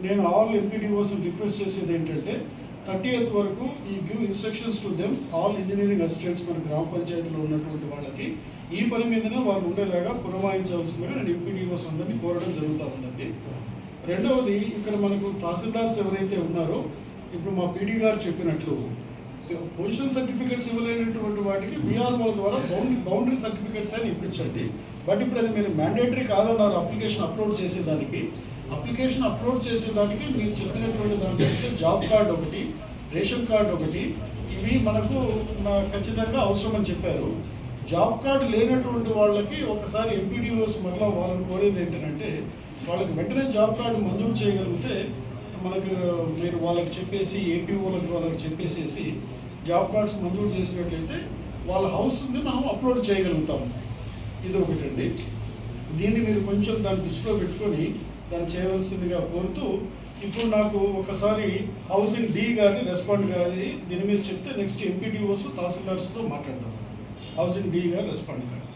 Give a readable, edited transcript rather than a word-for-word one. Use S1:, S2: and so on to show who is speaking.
S1: నేను all MPDOs request చేసేది ఏంటంటే 30th వరకు ఈ give instructions to them all engineering assistants మన గ్రామ పంచాయతీలో ఉన్నటువంటి వాళ్ళకి ఈ పని మీదనే వాళ్ళు ఉండేలాగా పురమాయించవలసిందిగా నేను ఎంపీడీఓస్ అందరినీ కోరడం జరుగుతూ ఉందండి. రెండవది, ఇక్కడ మనకు తహసీల్దార్స్ ఎవరైతే ఉన్నారో ఇప్పుడు మా పీడీ గారు చెప్పినట్లు పొజిషన్ సర్టిఫికేట్స్ ఇవ్వలేనటువంటి వాటికి విఆర్ఓల ద్వారా బౌండరీ సర్టిఫికేట్స్ అని ఇప్పించండి. బట్ ఇప్పుడు అది మీరు మ్యాండేటరీ కాదన్నారు అప్లికేషన్ అప్లోడ్ చేసేదానికి. మీరు చెప్పినటువంటి దాంట్లో జాబ్ కార్డ్ ఒకటి, రేషన్ కార్డ్ ఒకటి, ఇవి మనకు ఖచ్చితంగా అవసరం అని చెప్పారు. జాబ్ కార్డు లేనటువంటి వాళ్ళకి ఒకసారి ఎంపీడీఓస్ మరలా వాళ్ళని కోరేది ఏంటంటే వాళ్ళకి వెంటనే జాబ్ కార్డు మంజూరు చేయగలిగితే మనకు మీరు వాళ్ళకి చెప్పేసి ఏపీఓలకు వాళ్ళకి చెప్పేసేసి జాబ్ కార్డ్స్ మంజూరు చేసినట్లయితే వాళ్ళ హౌస్ని మనం అప్లోడ్ చేయగలుగుతాము. ఇది ఒకటండి. దీన్ని మీరు కొంచెం దాన్ని దృష్టిలో పెట్టుకొని దాన్ని చేయవలసిందిగా కోరుతూ, ఇప్పుడు నాకు ఒకసారి హౌసింగ్ డి గారి రెస్పాండ్ గారి దీని మీద చెప్తే నెక్స్ట్ ఎంపీడీఓస్ తహసీల్దార్స్తో మాట్లాడతాం. హౌసింగ్ డి గారు రెస్పాండ్ గారు